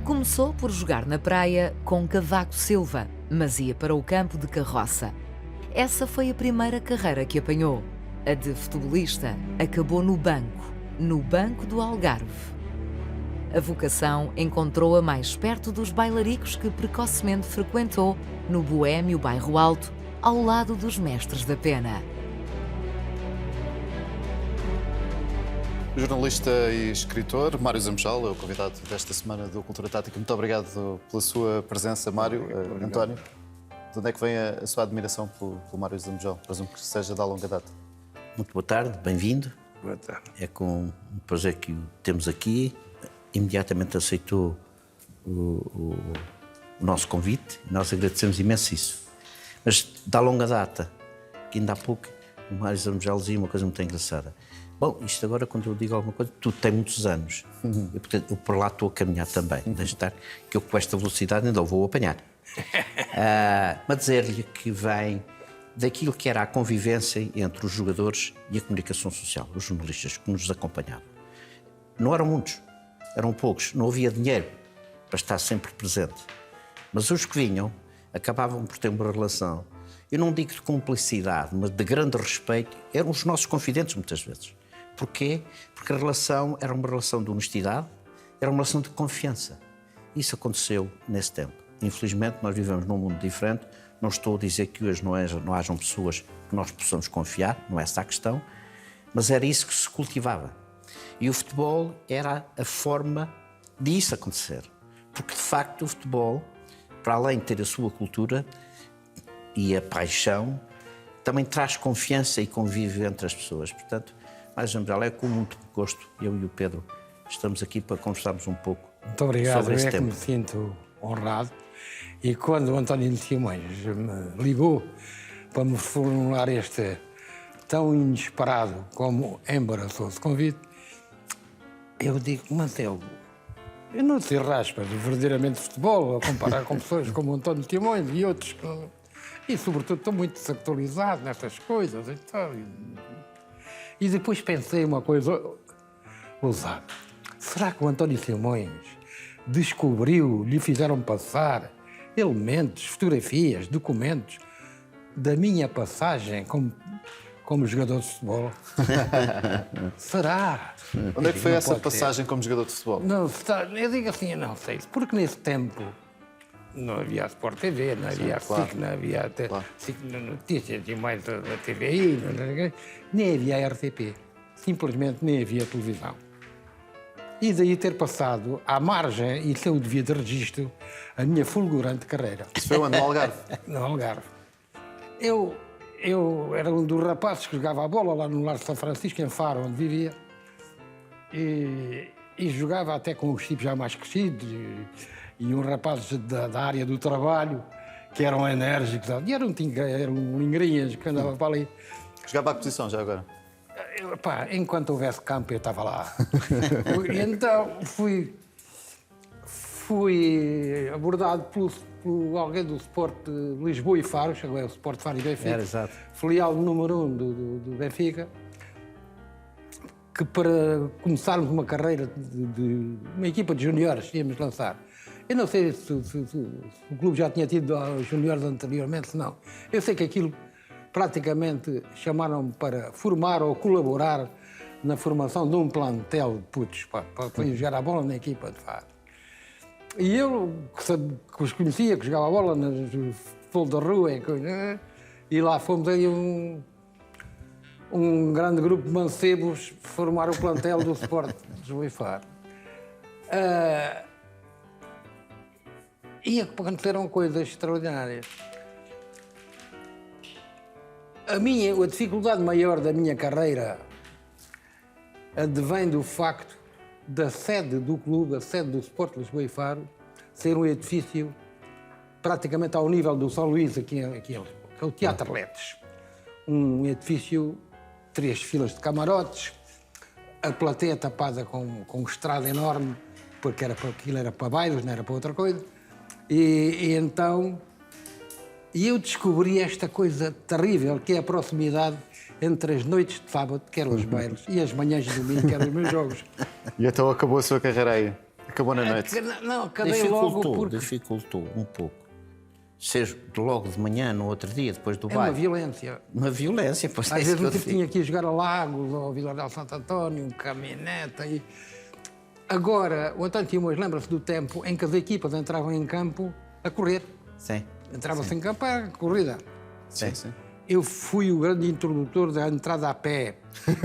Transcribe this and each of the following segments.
Começou por jogar na praia com Cavaco Silva, mas ia para o campo de carroça. Essa foi a primeira carreira que apanhou. A de futebolista acabou no banco do Algarve. A vocação encontrou-a mais perto dos bailaricos que precocemente frequentou no boémio Bairro Alto, ao lado dos mestres da pena. O jornalista e escritor Mário Zambojal é o convidado desta semana do Cultura Tática. Muito obrigado pela sua presença, Mário. António, de onde é que vem a sua admiração pelo Mário Zambojal? Presumo que seja da longa data. Muito boa tarde, bem-vindo. Boa tarde. É com um prazer que o temos aqui. Imediatamente aceitou o nosso convite e nós agradecemos imenso isso. Mas da longa data, que ainda há pouco o Mário Zambojal dizia uma coisa muito engraçada. Bom, isto agora, quando eu digo alguma coisa, tudo tem muitos anos. E, portanto, eu por lá estou a caminhar também. Deixe estar que eu com esta velocidade ainda o vou apanhar. Mas dizer-lhe que vem daquilo que era a convivência entre os jogadores e a comunicação social, os jornalistas que nos acompanhavam. Não eram muitos, eram poucos, não havia dinheiro para estar sempre presente. Mas os que vinham acabavam por ter uma relação, eu não digo de cumplicidade, mas de grande respeito, eram os nossos confidentes muitas vezes. Porquê? Porque a relação era uma relação de honestidade, era uma relação de confiança. Isso aconteceu nesse tempo. Infelizmente, nós vivemos num mundo diferente. Não estou a dizer que hoje não hajam pessoas que nós possamos confiar, não é essa a questão, mas era isso que se cultivava. E o futebol era a forma disso acontecer. Porque, de facto, o futebol, para além de ter a sua cultura e a paixão, também traz confiança e convívio entre as pessoas. Portanto, mais Zambojal, é com muito gosto, eu e o Pedro, estamos aqui para conversarmos um pouco. Muito obrigado, sobre esse é que tema. me sinto honrado. E quando o António Simões me ligou para me formular este tão inesperado como embaraçoso convite, eu digo, mas eu não te raspas verdadeiramente de futebol, a comparar com pessoas como o António Simões e outros que, e sobretudo estou muito desatualizado nestas coisas e tal. E depois pensei uma coisa ousada. Será que o António Simões descobriu, lhe fizeram passar elementos, fotografias, documentos da minha passagem como jogador de futebol? Será? Onde é que foi Não essa pode passagem como jogador de futebol? Não, eu digo assim, não sei, porque nesse tempo não havia Sport TV, não havia claro. SIC, não havia Claro. SIC Notícias e mais a TVI, nem havia RTP. Simplesmente nem havia televisão. E daí ter passado à margem e seu devido registro a minha fulgurante carreira Isso foi onde? No Algarve? no Algarve. Eu era um dos rapazes que jogava a bola lá no Lar de São Francisco, em Faro, onde vivia. E jogava até com os tipos já mais crescidos e uns rapazes da área do trabalho que eram enérgicos. E eram lingrinhas que andavam para ali. Jogava à posição já agora? Enquanto houvesse campo, eu estava lá. E então fui abordado por alguém do Sport de Lisboa e Faro, chegou ao Sport Faro e Benfica. Era, exato. Filial número 1 do Benfica, que para começarmos uma carreira de uma equipa de juniores íamos lançar. Eu não sei se o clube já tinha tido juniores anteriormente, se não. Eu sei que aquilo praticamente chamaram-me para formar ou colaborar na formação de um plantel de putos para jogar a bola na equipa de Faro. E eu, que os conhecia, que jogava a bola no futebol da rua e lá fomos aí um grande grupo de mancebos formar o plantel do Sport de Lisboa e Faro. E aconteceram coisas extraordinárias. A dificuldade maior da minha carreira advém do facto da sede do clube, a sede do Sport Lisboa e Faro, ser um edifício praticamente ao nível do São Luís, aqui que é o Teatro Letes. Um edifício, 3 filas de camarotes, a plateia tapada com estrada enorme, porque aquilo era para bailes, não era para outra coisa. E então eu descobri esta coisa terrível, que é a proximidade entre as noites de sábado, que eram os bailes, e as manhãs de domingo, que eram os meus jogos. E então acabou a sua carreira aí? Acabou na noite. Não, acabei logo porque... Dificultou um pouco. Seja logo de manhã, no outro dia, depois do É baile. uma violência. Uma violência, pois é Às isso vezes que eu o tipo digo. tinha que ir jogar a Lagos, ao Vila Real Santo António, um caminhoneta e... Agora, o António Timões lembra-se do tempo em que as equipas entravam em campo a correr. Sim, Entrava-se em campo a corrida. Sim, sim. Eu fui o grande introdutor da entrada a pé.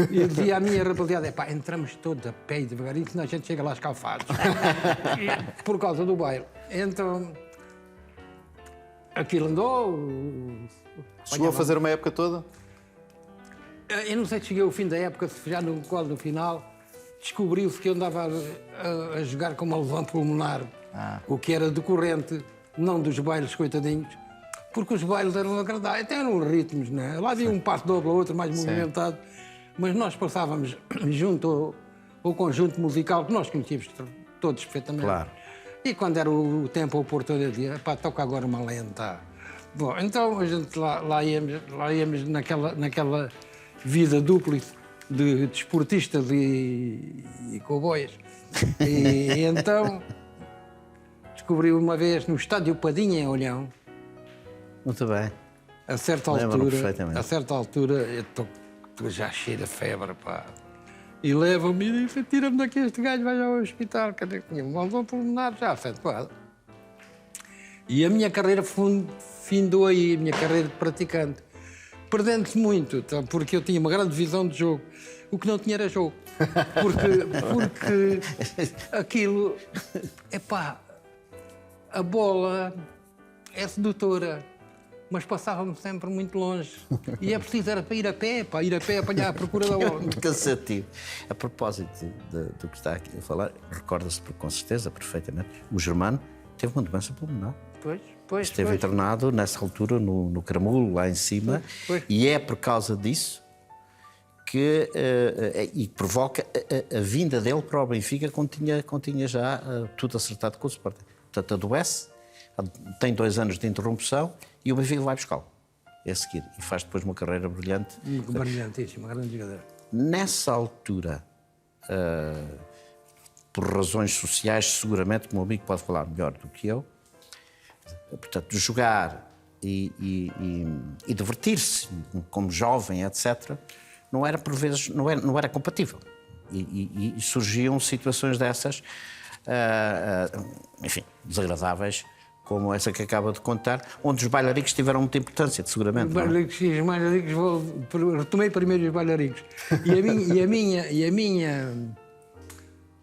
E eu dizia à minha rapaziada, pá, entramos todos a pé e devagarinho, senão a gente chega lá escalfados. Por causa do baile. Então, aquilo andou... Chegou a fazer uma época toda? Eu não sei se cheguei ao fim da época, se já no final, descobriu-se que eu andava a jogar com uma lesão pulmonar, o que era decorrente, não dos bailes, coitadinhos, porque os bailes eram agradáveis, até eram ritmos, não é? Lá havia um passo doble, outro mais movimentado, mas nós passávamos junto ao conjunto musical, que nós conhecíamos todos perfeitamente. Claro. E quando era o tempo oportuno, eu dizia, pá, toca agora uma lenta. Bom, então a gente lá íamos naquela vida dupla de desportistas e cowboys. E então descobri uma vez no estádio Padinha, em Olhão, Muito bem. a certa Lembro-me perfeitamente. altura, eu estou já cheio de febre, pá. E leva-me e diz, tira-me daqui este gajo, vai ao hospital. Quer dizer, tinha uma lesão pulmonar já afetada. E a minha carreira findou aí, a minha carreira de praticante. Perdendo-se muito, tá? Porque eu tinha uma grande visão de jogo. O que não tinha era jogo. Porque aquilo... Epá, a bola é sedutora, mas passava-me sempre muito longe. E é preciso era para ir a pé, apanhar a procura da bola. Muito cansativo. A propósito do que está aqui a falar, recorda-se com certeza perfeitamente, o Germano teve uma doença pulmonar. Pois. Esteve internado nessa altura no Caramulo, lá em cima, Pois. e é por causa disso que e provoca a vinda dele para o Benfica quando tinha já tudo acertado com o Sporting. Portanto, adoece, tem 2 anos de interrupção e o Benfica vai buscá-lo a seguir e faz depois uma carreira brilhante. Brilhantíssimo, grande jogador. Nessa altura, por razões sociais, seguramente, que o meu amigo pode falar melhor do que eu, portanto, jogar e divertir-se como jovem, etc., não era por vezes não era compatível. E surgiam situações dessas, enfim, desagradáveis, como essa que acaba de contar, onde os bailaricos tiveram muita importância, seguramente. Os bailaricos, retomei primeiro os bailaricos. E a minha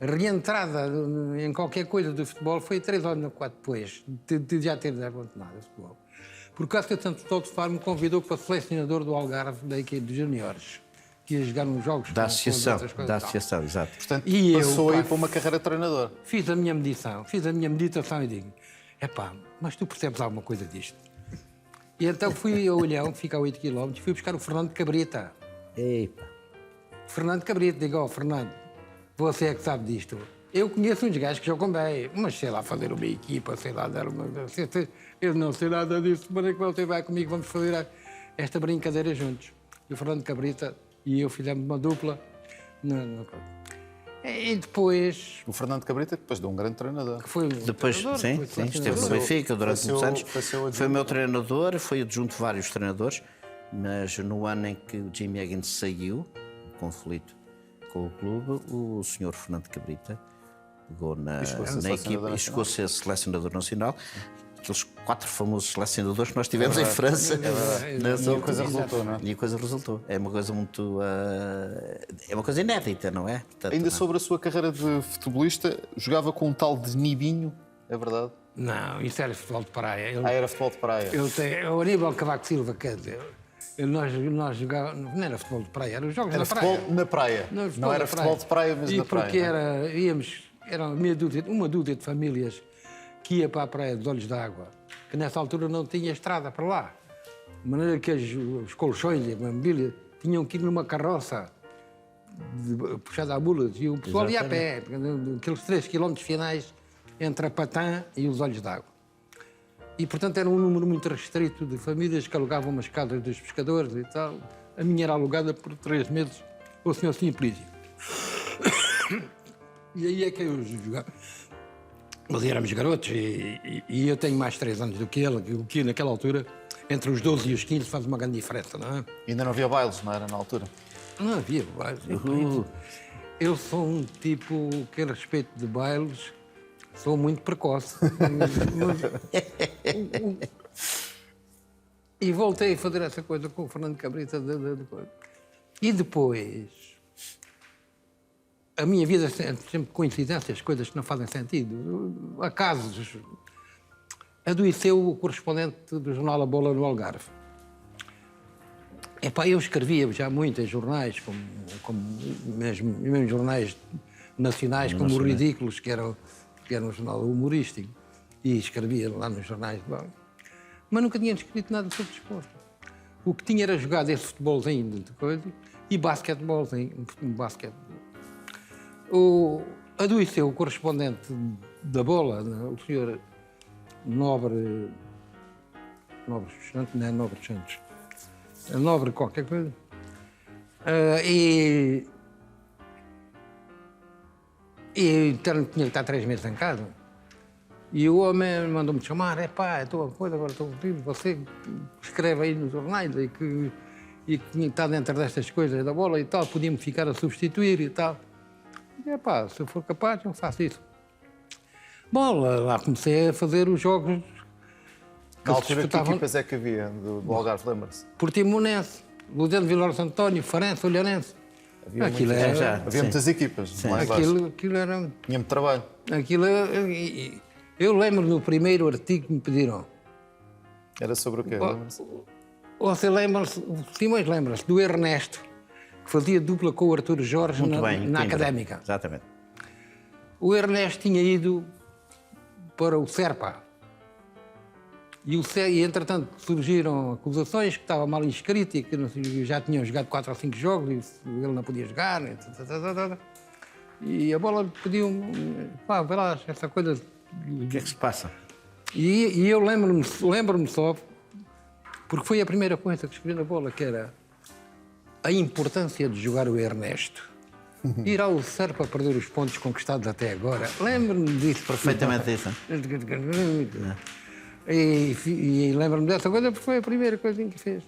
reentrada em qualquer coisa do futebol foi 3 anos ou 4 depois de já ter abandonado o futebol. Por causa que o Santo Futebol de Faro me convidou para selecionador do Algarve da equipe dos juniores, que ia jogar nos jogos Da com associação, outras coisas da e tal. associação, exato. Portanto, E eu, passou pá, aí para uma carreira de treinador. Fiz a minha meditação e digo, epá, mas tu percebes alguma coisa disto? E então fui ao Olhão, que fica a 8 km, fui buscar o Fernando Cabrita. Epa. Fernando Cabrita, digo, ó, Fernando, você é que sabe disto. Eu conheço uns gajos que jogam bem, mas sei lá, fazer uma equipa, sei lá, dar uma... Eu não sei nada disso, mas é que você vai comigo, vamos fazer esta brincadeira juntos. E o Fernando Cabrita e eu fizemos uma dupla. E depois... O Fernando Cabrita, depois de um grande treinador. Que foi Depois, treinador, sim, foi esteve no selecionador. Benfica durante muitos anos. Foi o meu adjunto. treinador, foi adjunto de vários treinadores, mas no ano em que o Jimmy Higgins saiu, conflito com o clube, o senhor Fernando Cabrita pegou na equipa e chegou-se a selecionador nacional. Aqueles 4 famosos selecionadores que nós tivemos em França. E a coisa resultou, não é? E a coisa resultou. É uma coisa muito... é uma coisa inédita, não é? Portanto, Ainda sobre a sua carreira de futebolista, jogava com um tal de Nibinho, é verdade? Não, isso era futebol de praia. Era futebol de praia. O Aníbal Cavaco Silva, quer dizer, nós jogávamos, não era futebol de praia, eram os jogos Era na praia. futebol na praia. Não era futebol de praia, mas e na praia. porque não é? era uma dúzia de famílias que ia para a praia dos Olhos d'Água, que nessa altura não tinha estrada para lá. De maneira que os colchões e a mobília tinham que ir numa carroça puxada a mulas e o pessoal ia a pé, aqueles 3 km finais entre a Patã e os Olhos d'Água. E, portanto, era um número muito restrito de famílias que alugavam umas casas dos pescadores e tal. A minha era alugada por 3 meses ao Sr. Simplício. E aí é que eu jogava. Mas éramos garotos e eu tenho mais 3 anos do que ele, o que naquela altura, entre os 12 e os 15, faz uma grande diferença, não é? E ainda não havia bailes, não era na altura? Não havia bailes. Eu sou um tipo que, a respeito de bailes, sou muito precoce. E voltei a fazer essa coisa com o Fernando Cabrita. E depois, a minha vida é sempre coincidências, coisas que não fazem sentido. Acasos. Adoeceu o correspondente do jornal A Bola no Algarve. Epá, eu escrevia já muito em jornais, como mesmo jornais nacionais, como o Ridículos, que era um jornal humorístico, e escrevia lá nos jornais. Bom, mas nunca tinha escrito nada sobre desporto. O que tinha era jogado esse futebolzinho de coisa e basquetebolzinho. Adoeceu o correspondente da Bola, o senhor Nobre Santos, não é Nobre Santos, Nobre qualquer coisa. E então tinha que estar 3 meses em casa. E o homem mandou-me chamar, estou contigo, você escreve aí nos jornais e que está dentro destas coisas da bola e tal, podia-me ficar a substituir e tal. E, se eu for capaz, eu faço isso. Bom, lá comecei a fazer os jogos. Na altura, que equipas é que havia do Algarve, lembra-se? Portimonense, Ludeno Vilar Santo António, Farense, Olhanense. Havia muitas equipas. Aquilo era... Tinha muito trabalho. Eu lembro do primeiro artigo que me pediram. Era sobre o quê? Você lembra-se, Simões lembra-se, do Ernesto, que fazia dupla com o Artur Jorge na Académica. Exatamente. O Ernesto tinha ido para o Serpa. E, entretanto, surgiram acusações que estava mal inscrito e que já tinham jogado 4 ou 5 jogos e ele não podia jogar. E a Bola pediu-me, vê lá, essa coisa... O que é que se passa? E eu lembro-me só, porque foi a primeira coisa que escrevi na Bola, que era a importância de jogar o Ernesto. Ir ao Serpa perder os pontos conquistados até agora. Lembro-me disso. Perfeitamente isso. E lembro-me dessa coisa porque foi a primeira coisa que fez.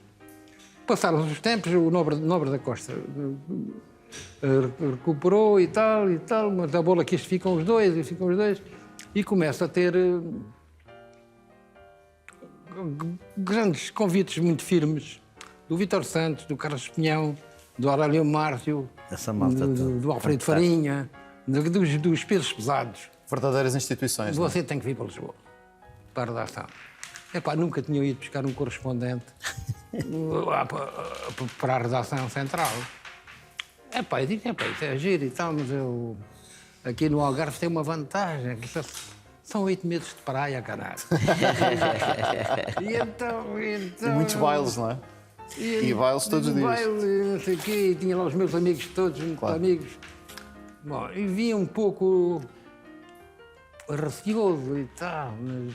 Passaram os tempos, o Nobre da Costa recuperou e tal, mas a Bola que ficam os dois, e começa a ter grandes convites muito firmes do Vítor Santos, do Carlos Espinhão, do Aurélio Márcio, do Alfredo Farinha, dos pesos pesados. Verdadeiras instituições. Você tem que vir para Lisboa, para a redação. Nunca tinha ido buscar um correspondente para a redação central. Eu digo, isso é giro e tal, mas eu aqui no Algarve tem uma vantagem, que são 8 meses de praia, caralho. E muitos bailes, não é? E bailes todos os dias. Baile, não sei o quê, e tinha lá os meus amigos todos, muitos amigos. Bom, e vinha um pouco receoso e tal, mas...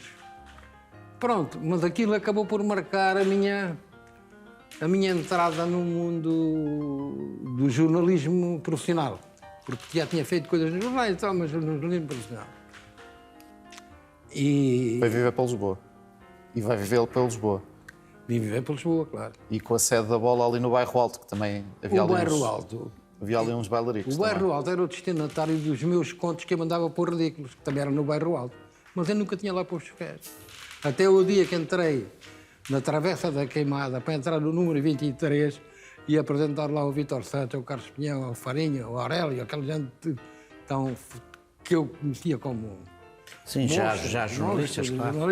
Pronto, mas aquilo acabou por marcar a minha entrada no mundo do jornalismo profissional. Porque já tinha feito coisas nos jornais e tal, mas no jornalismo profissional. Vai viver para Lisboa. E vai viver para Lisboa. Vim viver para Lisboa, claro. E com a sede da Bola ali no Bairro Alto, que também havia ali havia ali uns bailaricos. O Bairro Alto era o destinatário dos meus contos que eu mandava para os Ridículos, que também era no Bairro Alto. Mas eu nunca tinha lá posto os pés. Até o dia que entrei na Travessa da Queimada para entrar no número 23 e apresentar lá o Vítor Santos, o Carlos Pinhão, o Farinha, o Aurélio, aquela gente que eu conhecia como... Sim, já jornalistas, claro.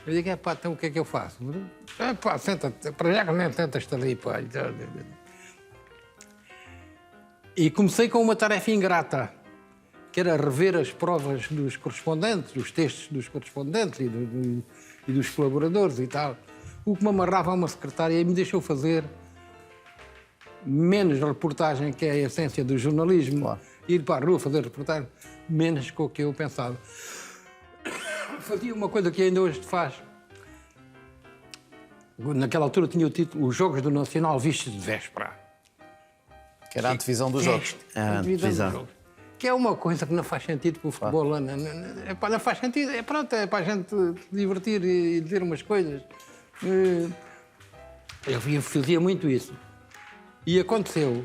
Eu digo, então o que é que eu faço? Senta-te, para já que nem tentas-te ali, pá. E comecei com uma tarefa ingrata, que era rever as provas dos correspondentes, os textos dos correspondentes e dos colaboradores e tal. O que me amarrava a uma secretária e me deixou fazer menos reportagem, que é a essência do jornalismo. Claro. Ir para a rua fazer reportagem, menos com o que eu pensava. Fazia uma coisa que ainda hoje faz. Naquela altura tinha o título Os Jogos do Nacional Vistos de Véspera. Que era a antevisão dos jogos. A antevisão. que é uma coisa que não faz sentido com o futebol. Não faz sentido. É para a gente se divertir e dizer umas coisas. Eu fazia muito isso. E aconteceu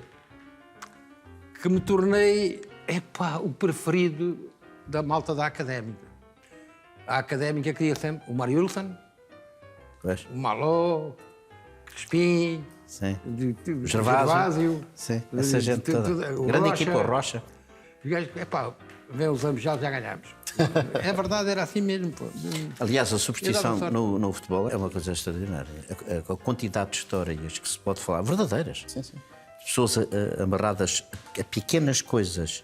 que me tornei o preferido da malta da Académica. A Académica queria sempre o Mário Wilson, Pois. o Maló, Crispim, Sim. o Gervásio. Sim, essa gente toda. o Grande Rocha. equipa, o Rocha. Os gajos, vem os ambos já ganhámos. É verdade, era assim mesmo. Pô. Aliás, a superstição Eu dava sorte. no futebol é uma coisa extraordinária. A quantidade de histórias que se pode falar, verdadeiras. Sim, sim. Pessoas amarradas a pequenas coisas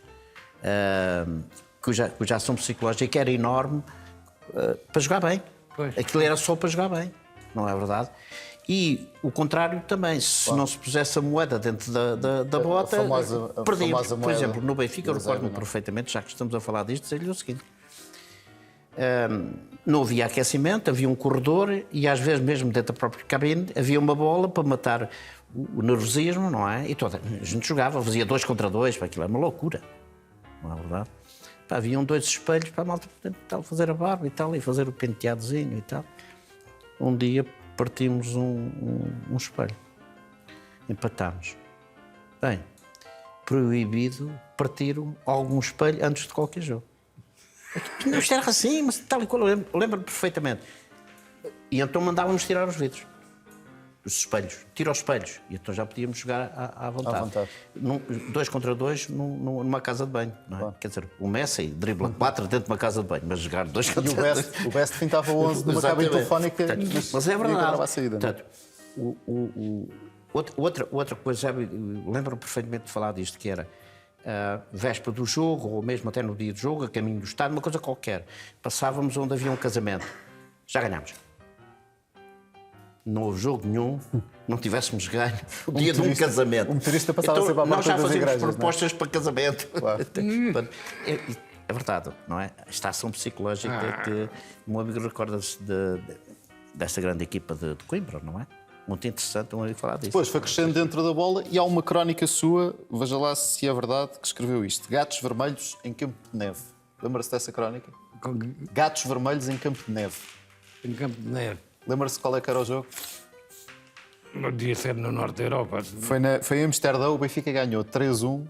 cuja ação psicológica era enorme para jogar bem. Pois. Aquilo era só para jogar bem, não é verdade? E o contrário também, se não se pusesse a moeda dentro da bota, a perdia. famosa Por moeda exemplo, no Benfica, eu da reserva, recordo-me não? perfeitamente, já que estamos a falar disto, dizer-lhe o seguinte. Não havia aquecimento, havia um corredor e às vezes mesmo dentro da própria cabine havia uma bola para matar o nervosismo, não é? E toda a gente jogava, fazia 2 contra 2, aquilo era uma loucura, não é verdade? Haviam 2 espelhos para a malta tal, fazer a barba e tal, e fazer o penteadozinho e tal. Um dia partimos um espelho, empatámos. Bem, proibido partir algum espelho antes de qualquer jogo. Não, isto era assim, mas tal e qual, eu lembro perfeitamente. E então mandávamos tirar os vidros, os espelhos, tira os espelhos. E então já podíamos jogar à vontade. À vontade. 2 contra 2 numa casa de banho, não é? Claro. Quer dizer, o Messi dribla 4 dentro de uma casa de banho, mas jogar 2 E contra 2... o Best pintava 11 numa cabine telefónica. Mas é verdade. A saída, Portanto, outra coisa, já lembro-me perfeitamente de falar disto, que era véspera do jogo, ou mesmo até no dia do jogo, a caminho do estádio, uma coisa qualquer. Passávamos onde havia um casamento. Já ganhámos. Não houve jogo nenhum, não tivéssemos ganho o dia de um casamento. O motorista passava Então, sempre à nós porta já das fazíamos igrejas, não é? propostas para casamento. Claro. Portanto, é verdade, não é? Esta ação psicológica que o meu amigo recorda-se desta grande equipa de Coimbra, não é? Muito interessante um amigo falar disso. Depois foi crescendo dentro da bola e há uma crónica sua, veja lá se é verdade, que escreveu isto. Gatos vermelhos em campo de neve. Lembra-se dessa crónica? Gatos vermelhos em campo de neve. Em Campo de Neve. Lembra-se qual é que era o jogo? Não devia ser no norte da Europa. Foi em Amsterdão, o Benfica ganhou 3-1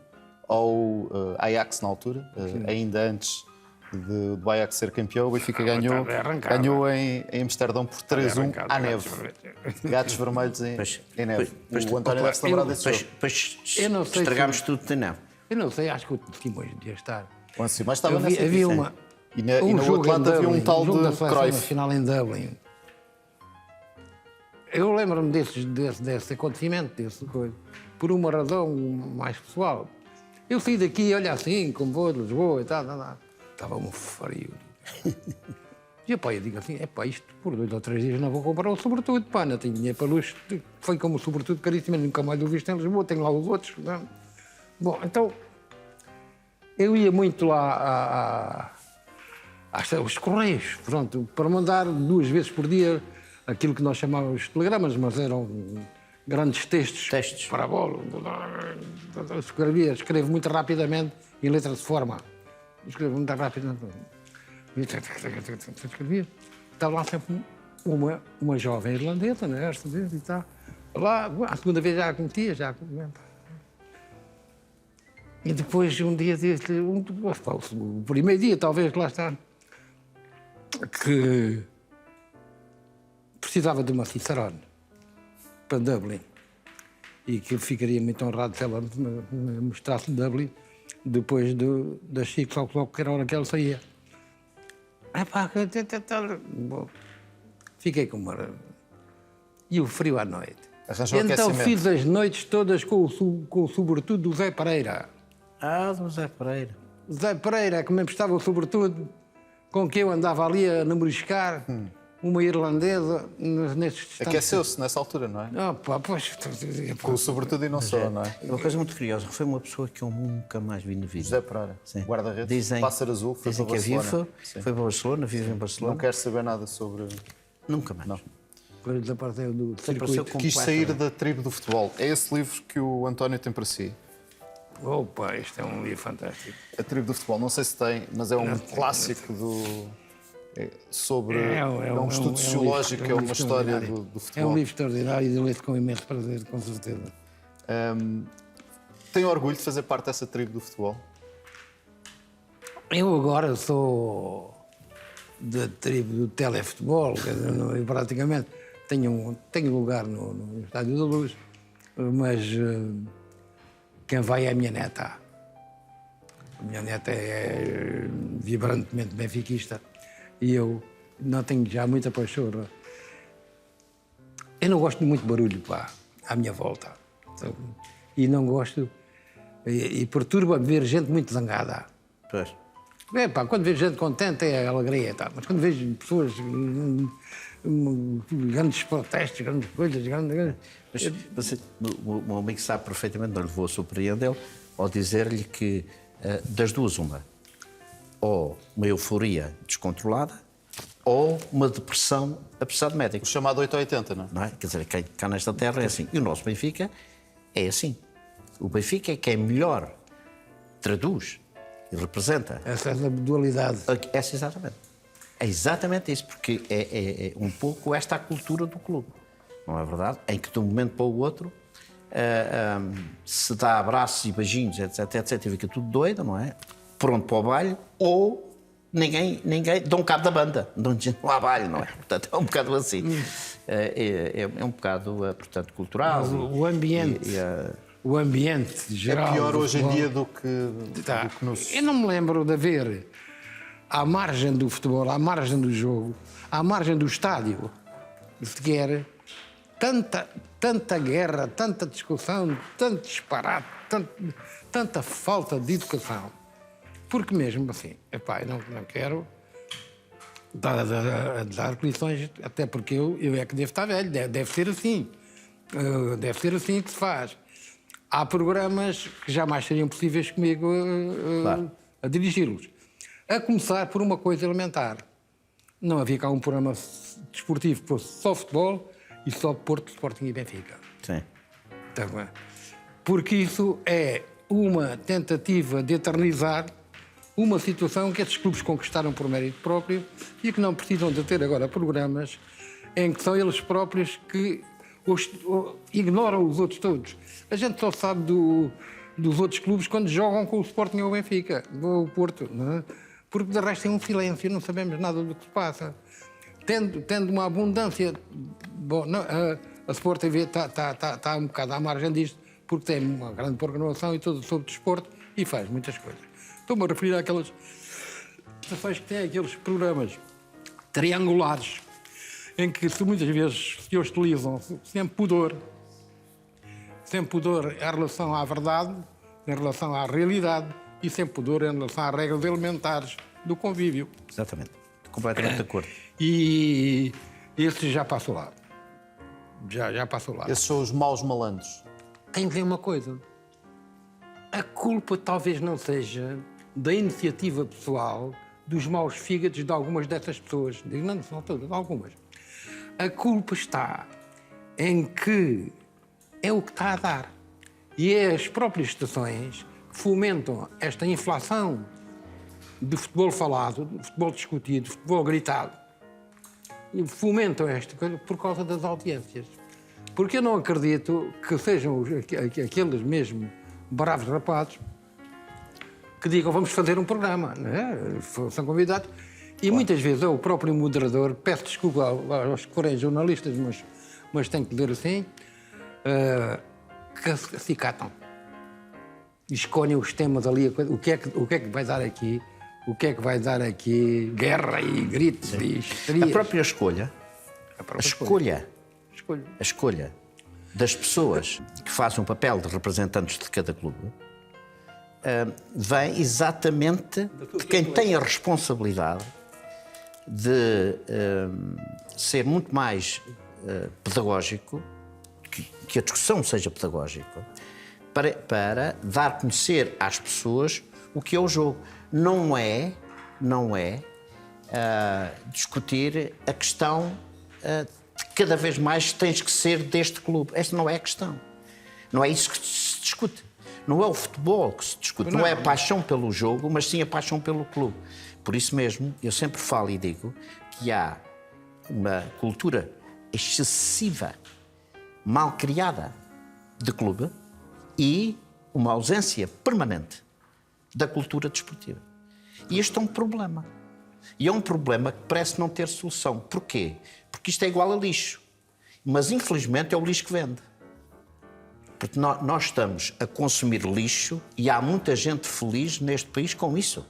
ao Ajax na altura, ainda antes do Ajax ser campeão. O Benfica ganhou em Amsterdão por 3-1 à neve. Gatos vermelhos em neve. O António deve se lembrar desse jogo. Depois Eu não sei estragámos tudo de não. Eu não sei, acho que o Timões devia estar. O Anci, mas estava Havia, nessa havia equipe. uma, E no outro lado havia um tal jogo da de Seleção Cruyff. Nacional em Dublin. Eu lembro-me desse acontecimento, desse coisa, por uma razão mais pessoal. Eu saí daqui, olha assim, como vou de Lisboa e tal. Estava um frio. E pá, eu digo assim, isto por 2 ou 3 dias não vou comprar o sobretudo, pá, não tenho dinheiro para luxo. Foi como o sobretudo caríssimo, nunca mais o visto em Lisboa, tenho lá os outros. Não? Bom, então, eu ia muito lá aos Correios, pronto, para mandar 2 vezes por dia aquilo que nós chamávamos de telegramas, mas eram grandes textos. Para a bola. Escrevo muito rapidamente em letra de forma. Escrevo muito rapidamente. Escrevia. Estava lá sempre uma jovem irlandesa, né? Esta vez e tal. Lá, a segunda vez já a cometia, E depois um dia disse, o primeiro dia talvez, lá está, que precisava de uma Cicerone para Dublin e que ficaria muito honrado se ela me mostrasse Dublin depois das 5 o'clock, que era a hora que ela saía. Bom, fiquei com uma... E o frio à noite. Arranjou Então aquecimento. fiz as noites todas com o sobretudo do Zé Pereira. Do Zé Pereira. Zé Pereira, que me emprestava o sobretudo, com que eu andava ali a namoriscar, uma irlandesa, nestes instantes. Aqueceu-se nessa altura, não é? Com o sobretudo e não só, não é? Uma coisa muito curiosa, foi uma pessoa que eu nunca mais vi na vida. José Pereira, Sim. guarda-redes, pássaro azul, foi dizem para que é Barcelona. vivo, Sim. foi para Barcelona, vive em Barcelona. Não quero saber nada sobre... Nunca mais. Não. Depois desapareceu do Desapareceu circuito. Quis sair da tribo do futebol. É esse livro que o António tem para si. Opa, este é um livro fantástico. A Tribo do Futebol, não sei se tem, mas é um clássico sobre. É um estudo sociológico, é uma história do futebol. É um livro extraordinário e de ler com imenso prazer, com certeza. Tem orgulho de fazer parte dessa tribo do futebol? Eu agora sou da tribo do telefutebol, quer dizer, eu praticamente tenho lugar no Estádio da Luz, mas quem vai é a minha neta. A minha neta é vibrantemente benfiquista e eu não tenho já muita paixão. Eu não gosto de muito barulho, pá, à minha volta. E não gosto, e perturba-me ver gente muito zangada. Pois. É, pá, quando vejo gente contente é alegria, tá? Mas quando vejo pessoas, grandes protestos, grandes coisas, Mas você, o meu amigo sabe perfeitamente, não lhe vou surpreendê-lo, ao dizer-lhe que das duas uma, ou uma euforia descontrolada, ou uma depressão apesar de médico. O chamado 8 ou 80, não é? Não é? Quer dizer, cá nesta terra é assim. E o nosso Benfica é assim. O Benfica é quem melhor traduz e representa. Essa é a dualidade. Essa exatamente. É exatamente isso, porque é um pouco esta a cultura do clube. Não é verdade? Em que de um momento para o outro se dá abraços e beijinhos, etc, etc, e fica tudo doido, não é? Pronto para o baile, ou ninguém dá um cabo da banda, não há baile, não é? Portanto, é um bocado assim. É um bocado, portanto, cultural. Mas o ambiente, o ambiente geral... É pior hoje em dia do que nos... Eu não me lembro de haver, à margem do futebol, à margem do jogo, à margem do estádio, sequer, tanta guerra, tanta discussão, tanto disparate, tanta falta de educação. Porque mesmo assim, epá, eu não quero dar lições, até porque eu é que devo estar velho, deve ser assim. Deve ser assim que se faz. Há programas que jamais seriam possíveis comigo Claro. a dirigi-los. A começar por uma coisa elementar. Não havia cá um programa desportivo que fosse só futebol e só Porto, Sporting e Benfica. Sim. Tá bem? Porque isso é uma tentativa de eternizar uma situação que esses clubes conquistaram por mérito próprio e que não precisam de ter agora programas em que são eles próprios que ignoram os outros todos. A gente só sabe dos outros clubes quando jogam com o Sporting ou o Benfica, ou o Porto, não é? Porque de resto é um silêncio, não sabemos nada do que se passa. Tendo uma abundância... Bom, não, a Sport TV está um bocado à margem disto, porque tem uma grande programação e tudo sobre desporto e faz muitas coisas. Estou-me a referir àquelas estações que têm aqueles programas triangulares, em que muitas vezes se hostilizam sem pudor em relação à verdade, em relação à realidade e sem pudor em relação às regras elementares do convívio. Exatamente. Completamente de acordo. E esse já passou lá. Já passou lá. Esses são os maus malandros. Tem que ver uma coisa. A culpa talvez não seja da iniciativa pessoal dos maus fígados de algumas dessas pessoas. Não são todas, algumas. A culpa está em que é o que está a dar. E é as próprias estações que fomentam esta inflação de futebol falado, de futebol discutido, de futebol gritado. E fomentam esta coisa por causa das audiências. Porque eu não acredito que sejam aqueles mesmo bravos rapazes que digam vamos fazer um programa, não é? São convidados. E muitas vezes é o próprio moderador, peço desculpa aos que forem jornalistas, mas tenho que dizer assim, que se catam. Escolhem os temas ali, o que é que vai dar aqui, o que é que vai dar aqui, guerra e gritos e histerias. A própria escolha, a escolha das pessoas que fazem o papel de representantes de cada clube vem exatamente de quem tem a responsabilidade de ser muito mais pedagógico, que a discussão seja pedagógica, para dar a conhecer às pessoas o que é o jogo. Não é discutir a questão de cada vez mais tens que ser deste clube. Esta não é a questão. Não é isso que se discute. Não é o futebol que se discute, não é a paixão pelo jogo, mas sim a paixão pelo clube. Por isso mesmo, eu sempre falo e digo que há uma cultura excessiva, mal criada de clube e uma ausência permanente da cultura desportiva. E este é um problema. E é um problema que parece não ter solução. Porquê? Porque isto é igual a lixo. Mas, infelizmente, é o lixo que vende. Porque nós estamos a consumir lixo e há muita gente feliz neste país com isso.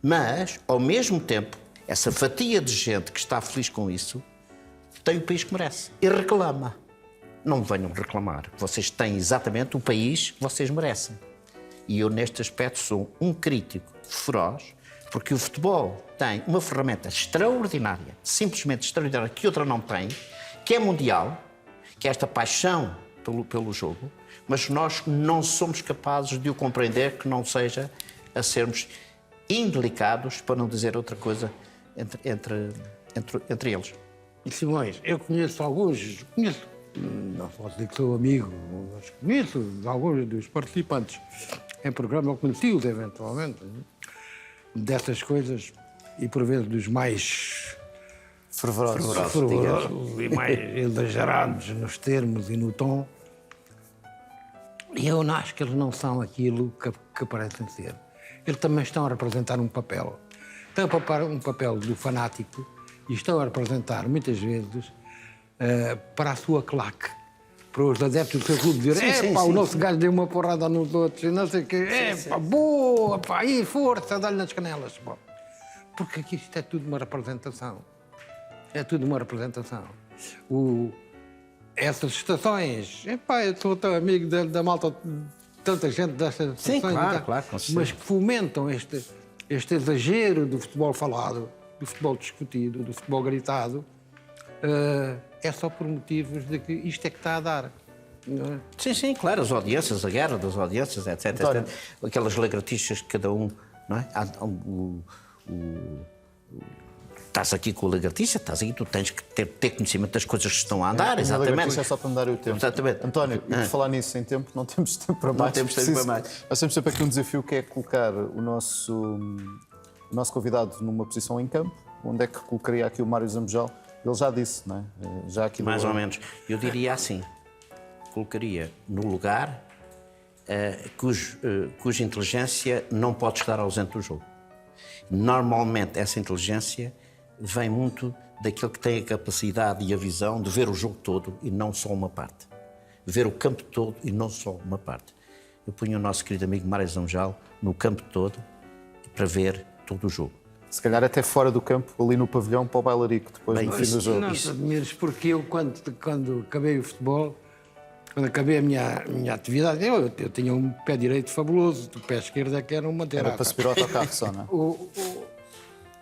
Mas, ao mesmo tempo, essa fatia de gente que está feliz com isso tem o país que merece e reclama. Não me venham reclamar. Vocês têm exatamente o país que vocês merecem. E eu, neste aspecto, sou um crítico feroz, porque o futebol tem uma ferramenta extraordinária, simplesmente extraordinária, que outra não tem, que é mundial, que é esta paixão pelo jogo, mas nós não somos capazes de o compreender, que não seja a sermos indelicados, para não dizer outra coisa, entre eles. E Simões, eu conheço alguns, não posso dizer que sou amigo, mas conheço alguns dos participantes em programa, eu conheci-os eventualmente, dessas coisas, e por vezes dos mais Fervorosos. fervorosos e mais exagerados nos termos e no tom. E eu acho que eles não são aquilo que parecem ser. Eles também estão a representar um papel. Estão a papar um papel do fanático e estão a representar, muitas vezes, para a sua claque, para os adeptos do seu clube, dizer o nosso gajo deu uma porrada nos outros, e não sei o quê, boa, pá, aí, força, dá-lhe nas canelas. Pá. Porque aqui isto é tudo uma representação. É tudo uma representação. Essas estações, eu sou tão amigo da malta, tanta gente destas estações, claro, mas que fomentam este exagero do futebol falado, do futebol discutido, do futebol gritado, é só por motivos de que isto é que está a dar. Não é? Sim, claro, as audiências, a guerra das audiências, etc. Aquelas lagartixas que cada um, não é? Estás aqui com a lagartixa, estás aqui, tu tens que ter conhecimento das coisas que estão a andar, exatamente. É só para me dar o tempo. Exatamente. António, e por falar nisso em tempo, não temos tempo para mais. Não temos tempo para mais. Nós temos sempre aqui um desafio, que é colocar o nosso convidado numa posição em campo. Onde é que colocaria aqui o Mário Zambojal? Ele já disse, não é? Já aqui Mais ou menos. Eu diria assim, colocaria no lugar cuja inteligência não pode estar ausente do jogo. Normalmente, essa inteligência vem muito daquele que tem a capacidade e a visão de ver o jogo todo e não só uma parte. Ver o campo todo e não só uma parte. Eu punho o nosso querido amigo Mário Zambojal no campo todo para ver todo o jogo. Se calhar até fora do campo, ali no pavilhão, para o bailarico, depois no fim do jogo. Não te admires, porque eu, quando acabei o futebol, quando acabei a minha atividade, eu tinha um pé direito fabuloso, o pé esquerdo é que era uma terra. Era para subir ao autocarro só, não é?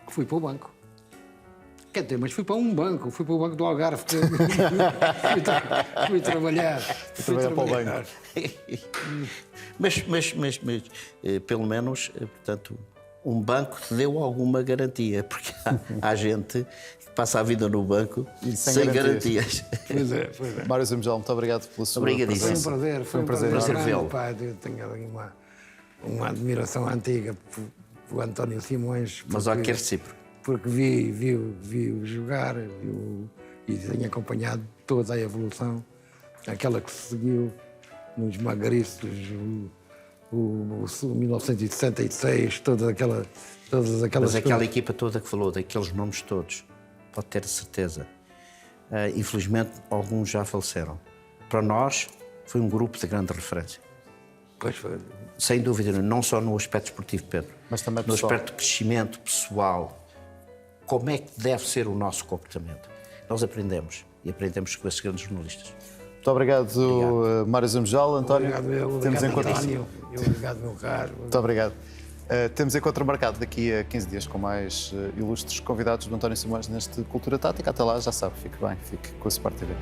Fui para o banco. Quer dizer, mas fui para um banco, fui para o banco do Algarve. Fui trabalhar. Trabalhar para o banco. Mas pelo menos, portanto, um banco te deu alguma garantia, porque há gente que passa a vida no banco sem garantias. Pois é. Mário Zambojal, muito obrigado pela sua presença. Foi um prazer vê-lo. Eu tenho ali uma admiração antiga por António Simões. Mas olha que é recíproco. Porque vi-o jogar e tenho acompanhado toda a evolução, aquela que se seguiu nos Magariços, o 1966, todas aquelas... Mas aquela equipa toda que falou, daqueles nomes todos, pode ter certeza. Infelizmente, alguns já faleceram. Para nós, foi um grupo de grande referência. Pois foi. Sem dúvida, não só no aspecto esportivo, Pedro, mas também no aspecto de crescimento pessoal. Como é que deve ser o nosso comportamento? Nós aprendemos, e aprendemos com esses grandes jornalistas. Muito obrigado. Mário Zambojal. António, temos encontro. Obrigado, meu caro. Muito obrigado. Temos encontro marcado daqui a 15 dias com mais ilustres convidados do António Simões neste Cultura Tática. Até lá, já sabe, fique bem, fique com a Sport TV.